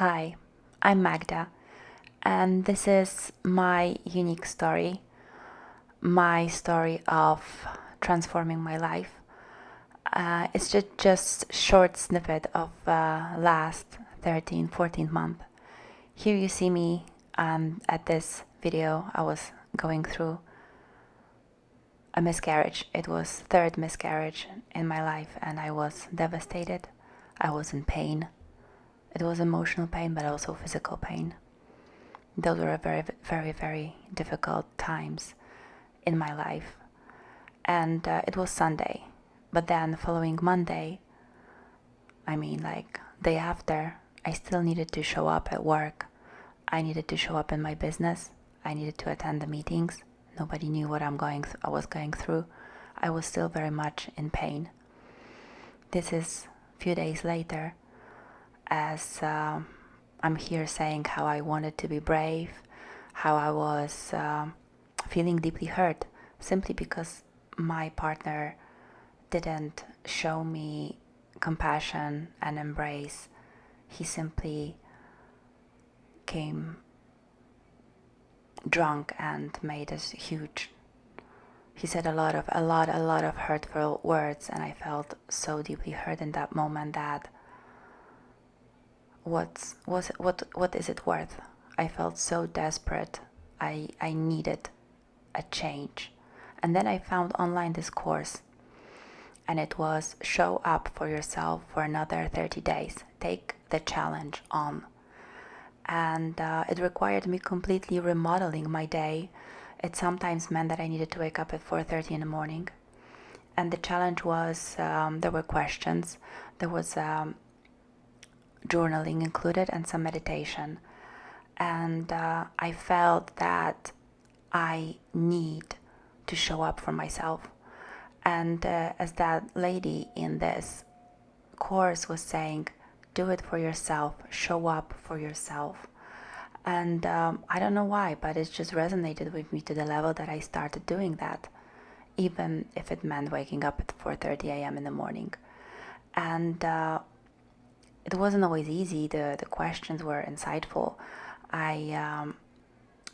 Hi, I'm Magda, and this is my unique story, my story of transforming my life. It's just short snippet of last 13, 14 month. Here you see me at this video. I was going through a miscarriage. It was third miscarriage in my life, and I was devastated. I was in pain. It was emotional pain, but also physical pain. Those were very, very, very difficult times in my life. And it was Sunday. But then the following Monday, day after, I still needed to show up at work. I needed to show up in my business. I needed to attend the meetings. Nobody knew what I was going through. I was still very much in pain. This is a few days later, as I'm here saying how I wanted to be brave, how I was feeling deeply hurt simply because my partner didn't show me compassion and embrace. He simply came drunk and made us huge. He said a lot of hurtful words, and I felt so deeply hurt in that moment that what is it worth? I felt so desperate. I needed a change. And then I found online this course, and it was show up for yourself for another 30 days. Take the challenge on. And it required me completely remodeling my day. It sometimes meant that I needed to wake up at 4:30 in the morning. And the challenge was, there were questions. There was journaling included and some meditation. And I felt that I need to show up for myself. And as that lady in this course was saying, do it for yourself, show up for yourself. And I don't know why, but it just resonated with me to the level that I started doing that, even if it meant waking up at 4:30 a.m. in the morning. And it wasn't always easy. The questions were insightful. I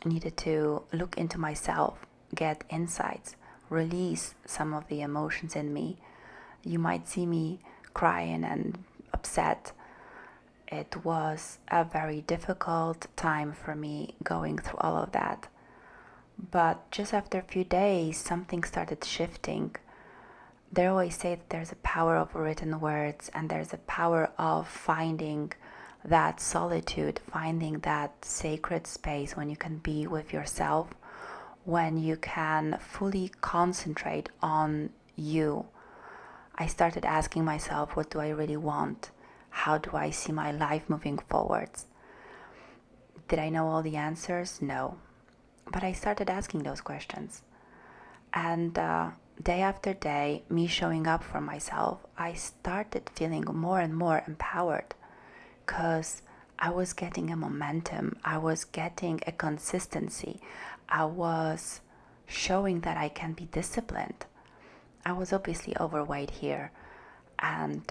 needed to look into myself, get insights, release some of the emotions in me. You might see me crying and upset. It was a very difficult time for me going through all of that. But just after a few days, something started shifting. They always say that there's a power of written words, and there's a power of finding that solitude, finding that sacred space when you can be with yourself, when you can fully concentrate on you. I started asking myself, what do I really want? How do I see my life moving forwards? Did I know all the answers? No. But I started asking those questions. And day after day, me showing up for myself, I started feeling more and more empowered, because I was getting a momentum, I was getting a consistency, I was showing that I can be disciplined. I was obviously overweight here and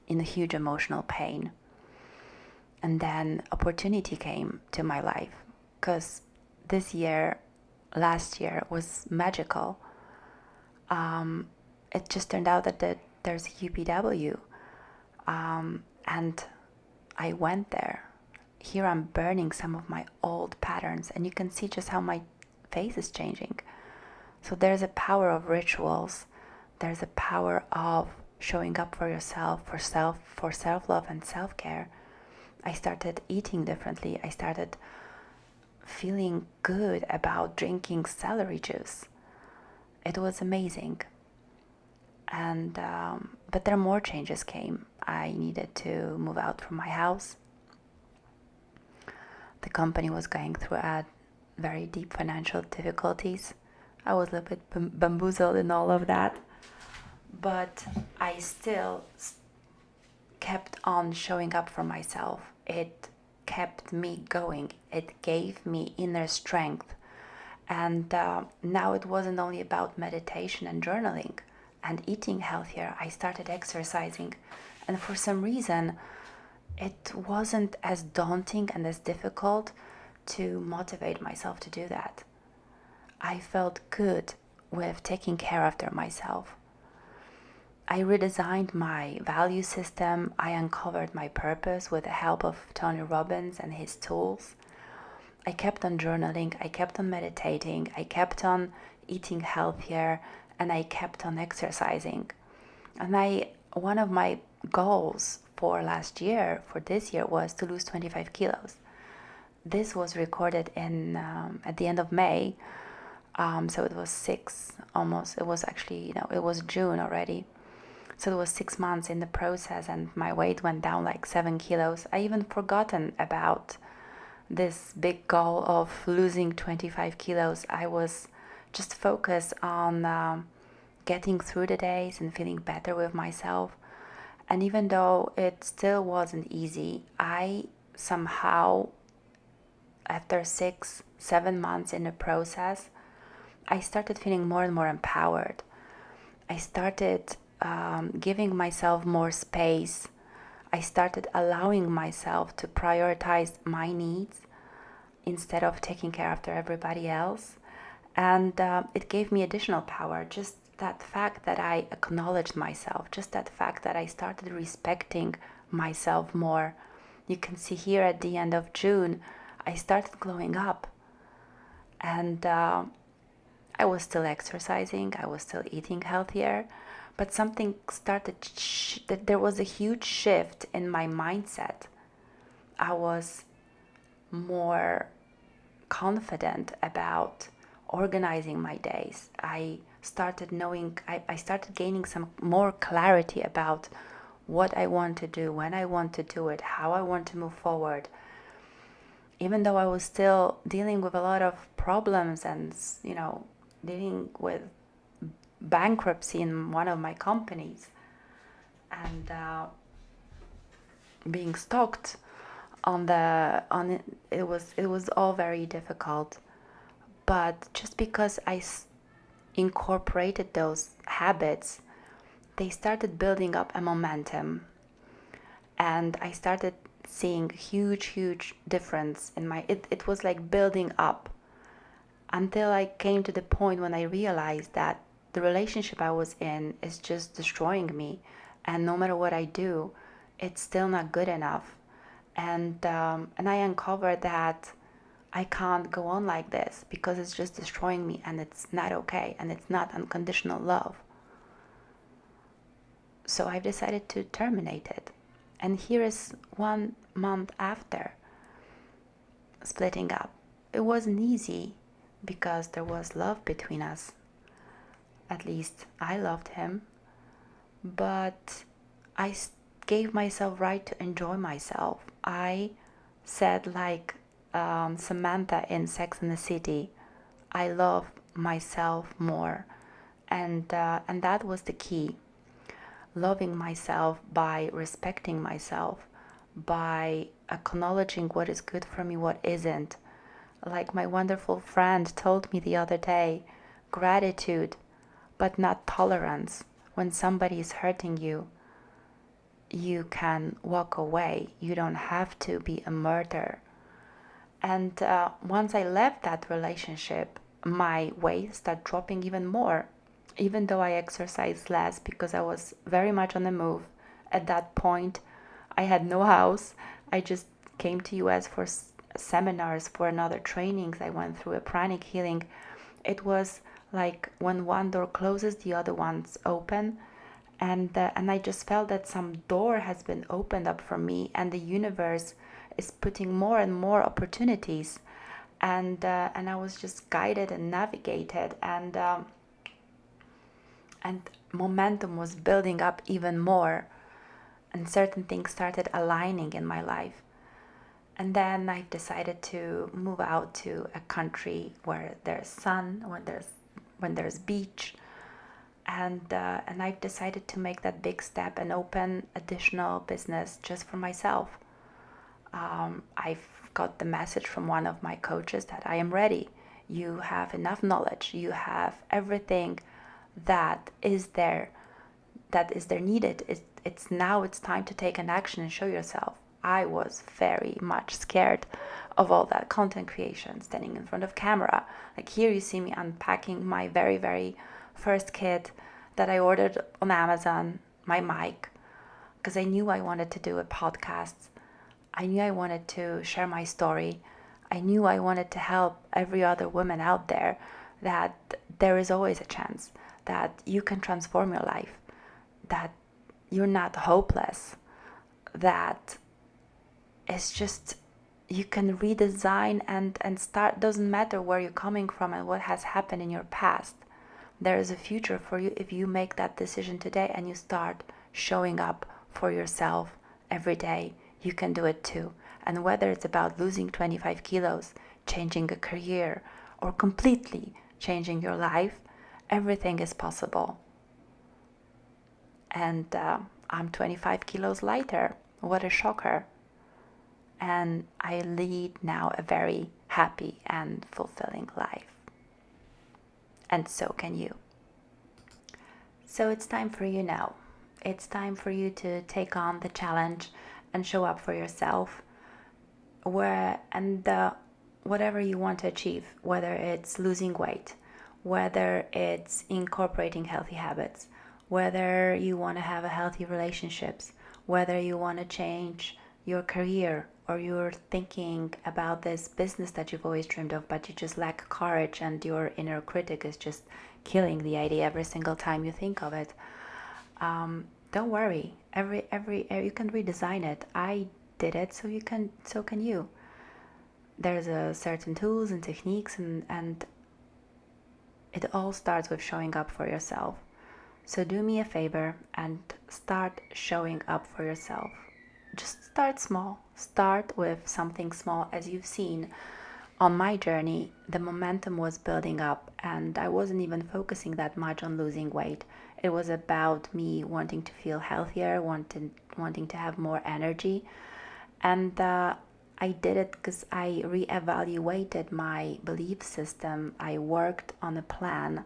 in a huge emotional pain. And then opportunity came to my life, because last year was magical. It just turned out that there's a UPW, and I went there. Here I'm burning some of my old patterns, and you can see just how my face is changing. So there's a power of rituals. There's a power of showing up for yourself, for self-love and self-care. I started eating differently. I started feeling good about drinking celery juice. It was amazing. And but there more changes came. I needed to move out from my house. The company was going through a very deep financial difficulties. I was a little bit bamboozled in all of that, but I still kept on showing up for myself. It kept me going. It gave me inner strength. And now it wasn't only about meditation and journaling and eating healthier. I started exercising, and for some reason it wasn't as daunting and as difficult to motivate myself to do that. I felt good with taking care of myself. I redesigned my value system. I uncovered my purpose with the help of Tony Robbins and his tools. I kept on journaling, I kept on meditating, I kept on eating healthier, and I kept on exercising. And one of my goals for this year, was to lose 25 kilos. This was recorded at the end of May, so it was it was actually, it was June already. So it was 6 months in the process, and my weight went down like 7 kilos. I even forgotten about this big goal of losing 25 kilos. I was just focused on getting through the days and feeling better with myself. And even though it still wasn't easy, I somehow, after 6-7 months in the process, I started feeling more and more empowered. I started giving myself more space. I started allowing myself to prioritize my needs instead of taking care after everybody else. And it gave me additional power. Just that fact that I acknowledged myself, just that fact that I started respecting myself more. You can see here at the end of June, I started glowing up. And I was still exercising, I was still eating healthier, but something started, there was a huge shift in my mindset. I was more confident about organizing my days. I started gaining some more clarity about what I want to do, when I want to do it, how I want to move forward. Even though I was still dealing with a lot of problems and, dealing with bankruptcy in one of my companies and being stalked it was all very difficult. But just because I incorporated those habits, they started building up a momentum, and I started seeing huge difference in it was like building up until I came to the point when I realized that the relationship I was in is just destroying me, and no matter what I do, it's still not good enough. And I uncovered that I can't go on like this because it's just destroying me, and it's not okay, and it's not unconditional love. So I've decided to terminate it. And here is 1 month after splitting up. It wasn't easy because there was love between us. At least I loved him. But I gave myself right to enjoy myself. I said, like Samantha in Sex and the City, I love myself more. And that was the key. Loving myself by respecting myself, by acknowledging what is good for me, what isn't. Like my wonderful friend told me the other day, gratitude, but not tolerance. When somebody is hurting you, you can walk away. You don't have to be a murderer. And once I left that relationship, my weight started dropping even more, even though I exercised less because I was very much on the move. At that point, I had no house. I just came to US for seminars, for another trainings. I went through a pranic healing. It was like when one door closes, the other one's open. And I just felt that some door has been opened up for me, and the universe is putting more and more opportunities. And I was just guided and navigated, and momentum was building up even more, and certain things started aligning in my life. And then I decided to move out to a country where there's sun, when there's beach, and I've decided to make that big step and open additional business just for myself. I've got the message from one of my coaches that I am ready. You have enough knowledge. You have everything that is there needed. It's time to take an action and show yourself. I was very much scared of all that content creation, standing in front of camera. Like here you see me unpacking my very, very first kit that I ordered on Amazon, my mic, because I knew I wanted to do a podcast. I knew I wanted to share my story. I knew I wanted to help every other woman out there that there is always a chance that you can transform your life, that you're not hopeless, that it's just you can redesign and start. Doesn't matter where you're coming from and what has happened in your past. There is a future for you if you make that decision today and you start showing up for yourself every day. You can do it too. And whether it's about losing 25 kilos, changing a career, or completely changing your life, everything is possible. And I'm 25 kilos lighter. What a shocker. And I lead now a very happy and fulfilling life. And so can you. So it's time for you now. It's time for you to take on the challenge and show up for yourself. Whatever you want to achieve, whether it's losing weight, whether it's incorporating healthy habits, whether you want to have a healthy relationships, whether you want to change your career, or you're thinking about this business that you've always dreamed of, but you just lack courage and your inner critic is just killing the idea every single time you think of it. Don't worry. You can redesign it. I did it, so can you. There's a certain tools and techniques, and it all starts with showing up for yourself. So do me a favor and start showing up for yourself. Just start small. Start with something small. As you've seen on my journey, the momentum was building up and I wasn't even focusing that much on losing weight. It was about me wanting to feel healthier, wanting to have more energy. And I did it because I reevaluated my belief system. I worked on a plan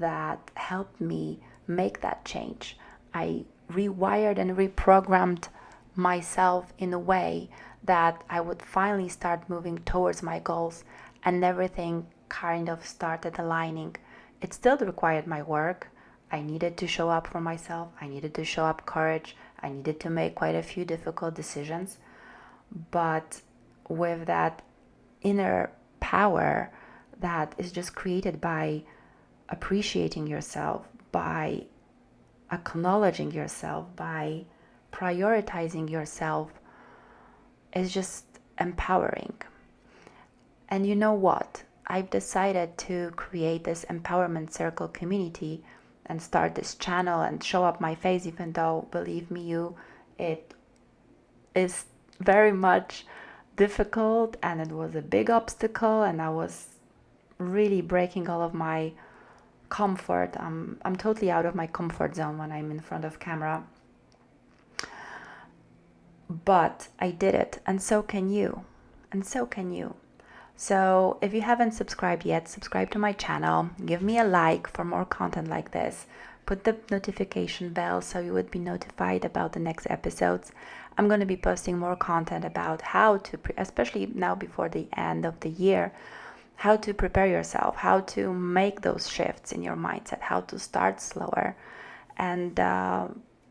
that helped me make that change. I rewired and reprogrammed myself in a way that I would finally start moving towards my goals, and everything kind of started aligning. It still required my work. I needed to show up for myself. I needed to show up courage. I needed to make quite a few difficult decisions. But with that inner power that is just created by appreciating yourself, by acknowledging yourself, by prioritizing yourself, is just empowering. And you know what? I've decided to create this empowerment circle community and start this channel and show up my face, even though, believe me, it is very much difficult and it was a big obstacle and I was really breaking all of my comfort. I'm totally out of my comfort zone when I'm in front of camera. But I did it, and so can you. And so can you. So if you haven't subscribed yet, subscribe to my channel. Give me a like for more content like this. Put the notification bell so you would be notified about the next episodes. I'm going to be posting more content about how to, especially now before the end of the year, how to prepare yourself, how to make those shifts in your mindset, how to start slower. And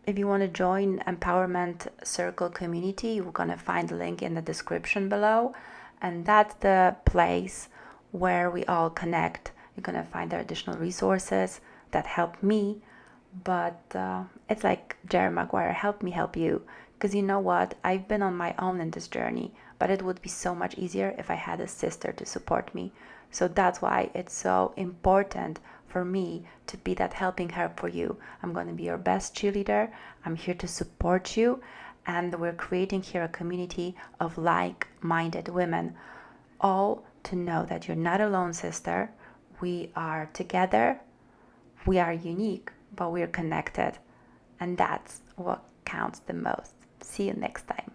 if you want to join Empowerment Circle community, you're going to find the link in the description below. And that's the place where we all connect. You're going to find there additional resources that help me. But it's like Jerry Maguire, help me help you. Because you know what? I've been on my own in this journey, but it would be so much easier if I had a sister to support me. So that's why it's so important for me to be that helping hand for you. I'm going to be your best cheerleader. I'm here to support you. And we're creating here a community of like-minded women, all to know that you're not alone, sister. We are together. We are unique, but we're connected. And that's what counts the most. See you next time.